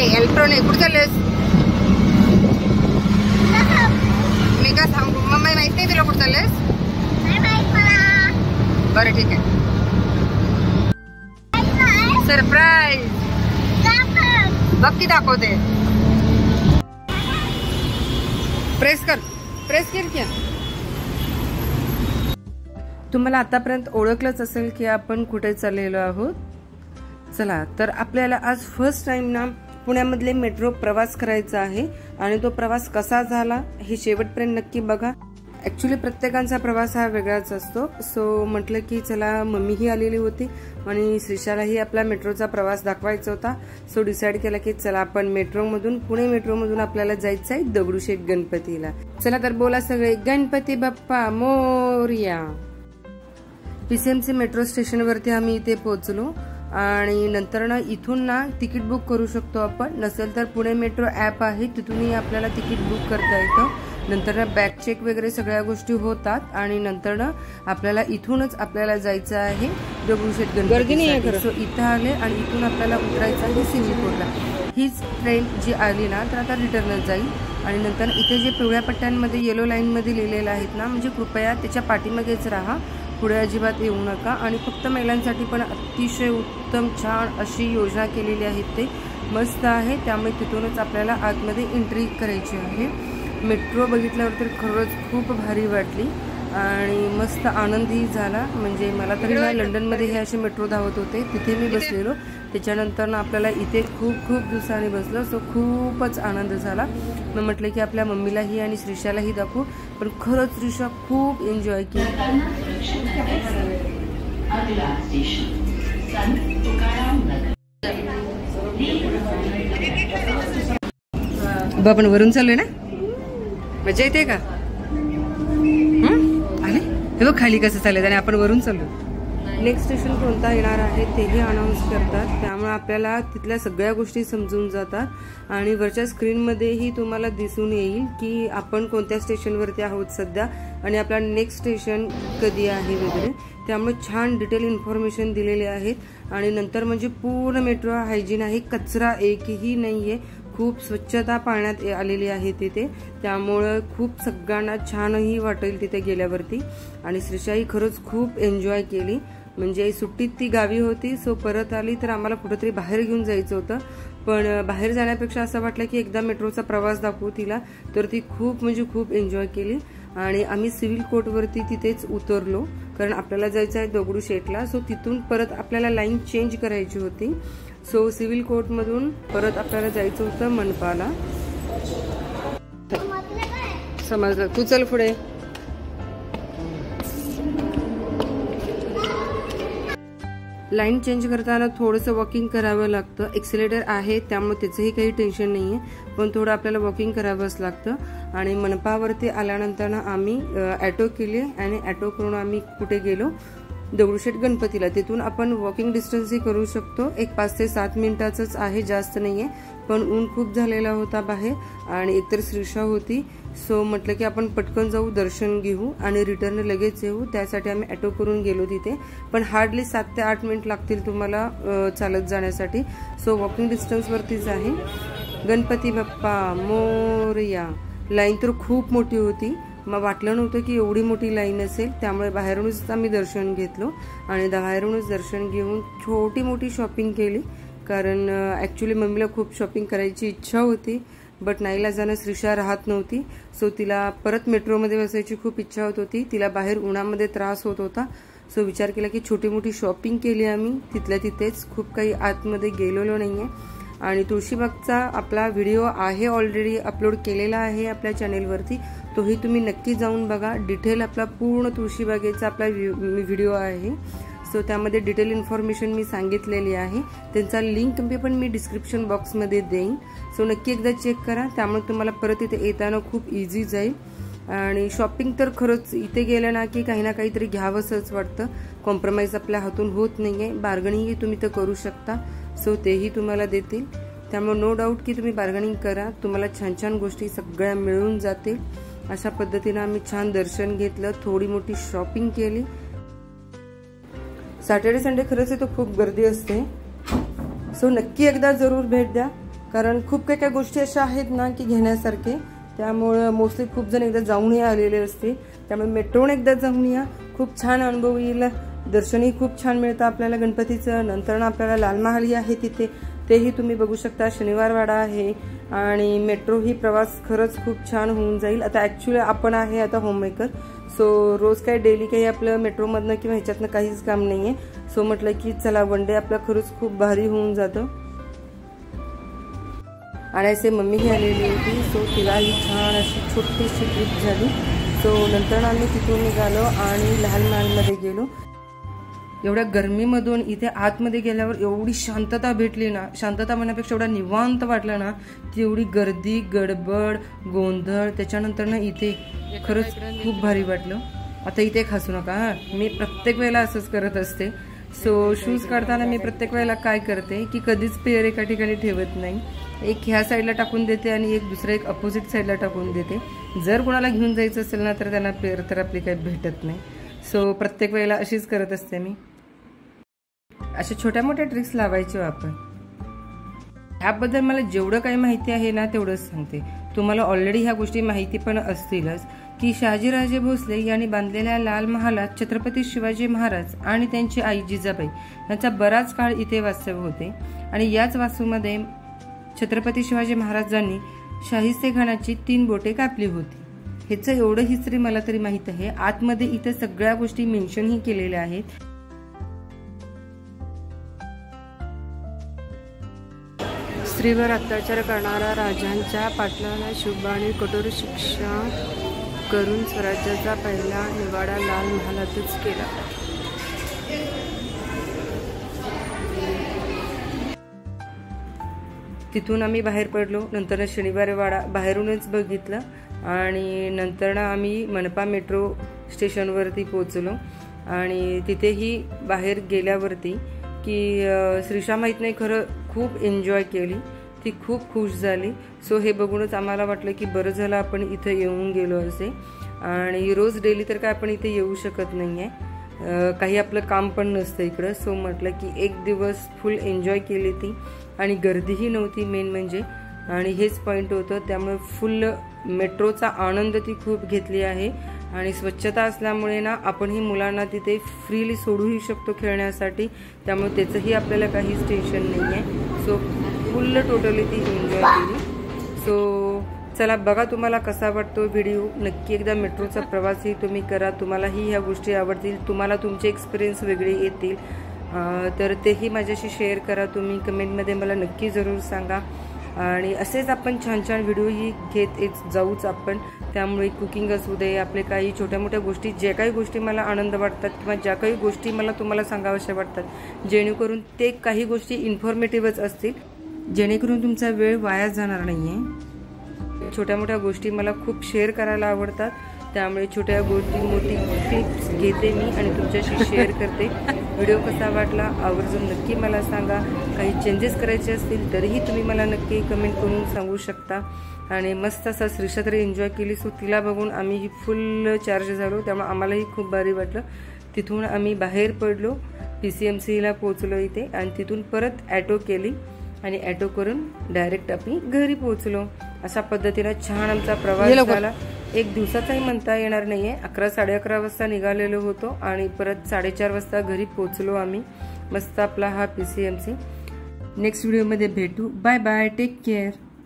Electronic कुठे चाललेस? मी का सांगू? मम्मी माहित नाही तुला कुठे चाललेस? बरं ठीक आहे. सरप्राईज बघ की दाखवते. प्रेस कर क्या. तुम्हाला आतापर्यंत ओळखलंच असेल की आपण कुठे चाललेलो आहोत. चला तर आपल्याला आज फर्स्ट टाइम ना पुण्यामधले मेट्रो प्रवास करायचा आहे आणि तो प्रवास कसा झाला हे शेवटपर्यंत नक्की बघा. ऍक्च्युली प्रत्येकाचा प्रवास हा वेगळाच असतो. सो म्हटलं की चला मम्मीही आलेली होती आणि श्रीशालाही आपला मेट्रोचा प्रवास दाखवायचा होता. सो डिसाईड केला की चला आपण मेट्रोमधून पुणे मेट्रोमधून आपल्याला जायचं आहे दगडूशेठ गणपतीला. चला तर बोला सगळे Ganpati Bappa Morya. PCMC metro station वरती आम्ही इथे पोहोचलो आणि नंतर ना इथून ना तिकीट बुक करू शकतो आपण. नसेल तर पुणे मेट्रो ऍप आहे तिथूनही आपल्याला तिकीट बुक करता येतं. नंतर ना बॅक चेक वगैरे सगळ्या गोष्टी होतात आणि नंतर ना आपल्याला इथूनच आपल्याला जायचं आहे दगडूशेठ गणपती. सो इथं आले आणि इथून आपल्याला उतरायचं आहे सिव्हिल कोर्टला. हीच ट्रेन जी आली ना तर आता रिटर्नच जाईल. आणि नंतर इथे जे पिवळ्या पट्ट्यांमध्ये येलो लाईन मध्ये लिहिलेलं आहेत ना म्हणजे कृपया त्याच्या पाठीमागेच राहा, पुढे अजिबात येऊ नका. आणि फक्त महिलांसाठी पण अतिशय उत्तम छान अशी योजना केलेली आहे. ते मस्त आहे. त्यामुळे तिथूनच आपल्याला आतमध्ये एंट्री करायची आहे. मेट्रो बघितल्यावर तर खरंच खूप भारी वाटली आणि मस्त आनंदही झाला. म्हणजे मला तरी ना लंडनमध्ये हे असे मेट्रो धावत होते तिथे मी बसलेलो. त्याच्यानंतर ना आपल्याला इथे खूप दिवसांनी बसलो. सो खूपच आनंद झाला. मग म्हटलं की आपल्या मम्मीलाही आणि श्रीशालाही दाखवू. पण खरंच श्रीशा खूप एन्जॉय केली. आपण वरून चाललोय ना, मजा येते का? आले हे बघ खाली कसं चालत आणि आपण वरून चाललो. नेक्स्ट स्टेशन कोणता येणार आहे तेही अनाऊन्स करतात. त्यामुळे आपल्याला तिथल्या सगळ्या गोष्टी समजून जातात आणि वरच्या स्क्रीनमध्येही तुम्हाला दिसून येईल की आपण कोणत्या स्टेशनवरती आहोत सध्या आणि आपला नेक्स्ट स्टेशन कधी आहे वगैरे. त्यामुळे छान डिटेल इन्फॉर्मेशन दिलेले आहेत. आणि नंतर म्हणजे पूर्ण मेट्रो हायजीन आहे, कचरा एकही नाहीये, खूप स्वच्छता पाळण्यात आलेली आहे तिथे. त्यामुळं खूप सगळ्यांना छानही वाटेल तिथे गेल्यावरती. आणि श्रीशाही खरंच खूप एन्जॉय केली. म्हणजे सुट्टीत ती गावी होती. सो परत आली तर आम्हाला कुठेतरी बाहेर घेऊन जायचं होतं. पण बाहेर जाण्यापेक्षा असं वाटलं की एकदा मेट्रोचा प्रवास दाखवू तिला. तर ती खूप म्हणजे खूप एन्जॉय केली. आणि आम्ही सिव्हिल कोर्टवरती तिथेच उतरलो कारण आपल्याला जायचं आहे दगडूशेठला. सो तिथून परत आपल्याला लाईन चेंज करायची होती. सो सिव्हिल कोर्ट मधून परत आपल्याला जायचं होतं मनपाला. समजलं. तू चल पुढे. लाईन चेंज करताना थोडंसं वॉकिंग करावं लागतं. एक्सिलेटर आहे त्यामुळे त्याचंही काही टेन्शन नाहीये, पण थोडं आपल्याला वॉकिंग करावंच लागतं. आणि मनपावरती आल्यानंतर आम्ही ॲटो केली आणि ॲटो करून आम्ही कुठे गेलो दगडूशेठ गणपतीला. तिथून आपण वॉकिंग डिस्टन्सही करू शकतो. एक 5 ते 7 मिनिटाचंच आहे, जास्त नाहीये. पण ऊन खूप झालेला होता बाहेर आणि एकतर श्रीशा होती. सो म्हटलं की आपण पटकन जाऊ, दर्शन घेऊ आणि रिटर्न लगेच येऊ. त्यासाठी आम्ही ॲटो करून गेलो तिथे. पण हार्डली 7 ते 8 मिनिट लागतील तुम्हाला चालत जाण्यासाठी. सो वॉकिंग डिस्टन्सवरतीच आहे. गणपती बाप्पा मोरया. लाईन तर खूप मोठी होती. मग वाटलं नव्हतं की एवढी मोठी लाईन असेल. त्यामुळे बाहेरूनच आम्ही दर्शन घेतलो आणि बाहेरूनच दर्शन घेऊन छोटी मोठी शॉपिंग केली. कारण ऍक्च्युली मम्मीला खूप शॉपिंग करायची इच्छा होती, बट नाईलाजानं श्रीशा राहत नव्हती. सो तिला परत मेट्रोमध्ये बसायची खूप इच्छा होत होती. तिला बाहेर उन्हामध्ये त्रास होत होता. सो विचार केला की छोटी मोठी शॉपिंग केली आम्ही तिथल्या तिथेच. खूप काही आतमध्ये गेलेलो नाहीये. आणि तुळशीबागचा आपला व्हिडिओ आहे ऑलरेडी अपलोड केलेला आहे आपल्या चॅनेलवरती. तोही तुम्ही नक्की जाऊन बघा. डिटेल आपला पूर्ण तुळशीबागेचा आपला व्हिडिओ आहे. सो त्यामध्ये डिटेल इन्फॉर्मेशन मी सांगितलेली आहे. त्यांचा लिंक पण मी डिस्क्रिप्शन बॉक्समध्ये देईन. सो नक्की एकदा चेक करा. त्यामुळे तुम्हाला परत इथे येताना खूप इझी जाईल. आणि शॉपिंग तर खरंच इथे गेलं ना की काही ना काहीतरी घ्यावंसंच वाटतं. कॉम्प्रोमाइज आपल्या हातून होत नाहीये. बार्गनिंगही तुम्ही तर करू शकता. सो तेही तुम्हाला देतील. त्यामुळे नो डाऊट की तुम्ही बार्गनिंग करा, तुम्हाला छान छान गोष्टी सगळ्या मिळून जातील. अशा पद्धतीने आम्ही छान दर्शन घेतलं, थोडी मोठी शॉपिंग केली. सॅटर्डे संडे खरंच इथं खूप गर्दी असते. सो नक्की एकदा जरूर भेट द्या. कारण खूप काही गोष्टी अशा आहेत ना की घेण्यासारखे, त्यामुळं मोस्टली खूप जण एकदा जाऊनही आलेले असते, त्यामुळे मेट्रोने एकदा जाऊन या, खूप छान अनुभव येईल. दर्शनही खूप छान मिळतं आपल्याला गणपतीचं. नंतर आपल्याला लाल महालही आहे तिथे, तेही तुम्ही बघू शकता. शनिवार वाडा आहे आणि मेट्रो ही प्रवास खरंच खूप छान होऊन जाईल. आता ॲक्च्युली आपण आहे आता होममेकर, सो रोज काही डेली काही आपलं मेट्रोमधनं किंवा ह्याच्यातनं काहीच काम नाही आहे. सो म्हटलं की चला वन डे आपलं खरंच खूप भारी होऊन जातं. आणि असे मम्मीही आलेली होती, सो तिलाही छान अशी छोटीशी ट्रिप झाली. सो नंतर आम्ही तिथून निघालो आणि लाल महालमध्ये गेलो. एवढ्या गरमीमधून इथे आतमध्ये गेल्यावर एवढी शांतता भेटली ना, शांतता म्हणण्यापेक्षा एवढा निवांत वाटलं ना, तेवढी गर्दी गडबड गोंधळ त्याच्यानंतर ना इथे खरंच खूप भारी वाटलं. आता इथे हसू नका, मी प्रत्येक वेळेला असंच करत असते. सो शूज काढताना मी प्रत्येक वेळेला काय करते की कधीच पेअर एका ठिकाणी ठेवत नाही, एक ह्या साईडला टाकून देते आणि एक दुसऱ्या एक अपोजिट साईडला टाकून देते. जर कोणाला घेऊन जायचं असेल ना तर त्यांना पेअर तर आपली काही भेटत नाही. सो प्रत्येक वेळेला अशीच करत असते मी. अशा छोट्या मोठ्या ट्रिक्स लावायचे आपण. ह्याबद्दल मला जेवढं काही माहिती आहे ना तेवढंच सांगते. तुम्हाला ऑलरेडी ह्या गोष्टी माहिती पण असतीलच की शहाजीराजे भोसले यांनी बांधलेल्या लाल महालात छत्रपती शिवाजी महाराज आणि त्यांची आई जिजाबाई यांचा बराच काळ इथे वास्तव्य होते. आणि याच वास्तूमध्ये छत्रपती शिवाजी महाराजांनी शाहिस्ते खानाची 3 बोटे कापली होती. ह्याचं एवढं हिस्ट्री मला तरी माहित आहे. आतमध्ये इथे सगळ्या गोष्टी मेन्शनही केलेल्या आहेत. स्त्रीवर अत्याचार करणाऱ्या राजांच्या पाटलाला शुभ आणि कठोर शिक्षा करून स्वराज्याचा पहिला निवाडा लाल महालातच केला. तिथून आम्ही बाहेर पडलो. नंतर शनिवार वाडा बाहेरूनच बघितलं आणि नंतर आम्ही मनपा मेट्रो स्टेशनवरती पोहोचलो. आणि तिथेही बाहेर गेल्यावरती की श्रीषा माहीत नाही खरं खूप एन्जॉय केली, ती खूप खुश झाली. सो हे बघूनच आम्हाला वाटलं की बरं झालं आपण इथं येऊन गेलो असे. आणि रोज डेली तर काय आपण इथे येऊ शकत नाही आहे, काही आपलं काम पण नसतं इकडं. सो म्हटलं की एक दिवस फुल एन्जॉय केली ती. आणि गर्दीही नव्हती मेन म्हणजे, आणि हेच पॉईंट होतं. त्यामुळे फुल मेट्रोचा आनंद ती खूप घेतली आहे. आणि स्वच्छता असल्यामुळे ना आपणही मुलांना तिथे फ्रीली सोडूही शकतो खेळण्यासाठी, त्यामुळे त्याचंही आपल्याला काहीच टेन्शन नाही आहे. सो फुल टोटली ती एन्जॉय केली. सो चला बघा तुम्हाला कसा वाटतो व्हिडिओ. नक्की एकदा मेट्रोचा प्रवासही तुम्ही करा, तुम्हालाही ह्या गोष्टी आवडतील, तुम्हाला तुमचे एक्सपिरियन्स वेगळे येतील. तर तेही माझ्याशी शेअर करा तुम्ही कमेंटमध्ये, मला नक्की जरूर सांगा. आणि असेच आपण छान छान व्हिडिओही घेत जाऊच आपण. त्यामुळे कुकिंग असू दे, आपले काही छोट्या मोठ्या गोष्टी, ज्या काही गोष्टी मला आनंद वाटतात किंवा ज्या काही गोष्टी मला तुम्हाला सांगाव्याशा वाटतात, जेणेकरून ते काही गोष्टी इन्फॉर्मेटिव्हच असतील, जेणेकरून तुमचा वेळ वाया जाणार नाही आहे. छोट्या मोठ्या गोष्टी मला खूप शेअर करायला आवडतात, त्यामुळे छोट्या गोष्टी मोठी टिप्स घेते मी आणि तुमच्याशी शेअर करते. व्हिडिओ कसा वाटला आवर्जून नक्की मला सांगा. काही चेंजेस करायचे असतील तरीही तुम्ही मला नक्की कमेंट करून सांगू शकता. आणि मस्त असा श्रीषा तरी एन्जॉय केली. सो तिला बघून आम्ही फुल चार्ज झालो, त्यामुळे आम्हालाही खूप भारी वाटलं. तिथून आम्ही बाहेर पडलो, PCMCला पोहोचलो इथे. आणि तिथून परत ॲटो केली आणि ॲटो करून डायरेक्ट आम्ही घरी पोहोचलो. अशा पद्धतीने छान आमचा प्रवास झाला. एक दिवसाचाही म्हणता येणार नाहीये. 11 साडे11 वाजता निघालेलो होतो आणि परत 4:30 वाजता घरी पोहोचलो आम्ही. मस्त आपला हा PCMC. नेक्स्ट व्हिडिओमध्ये भेटू. Bye bye, take care.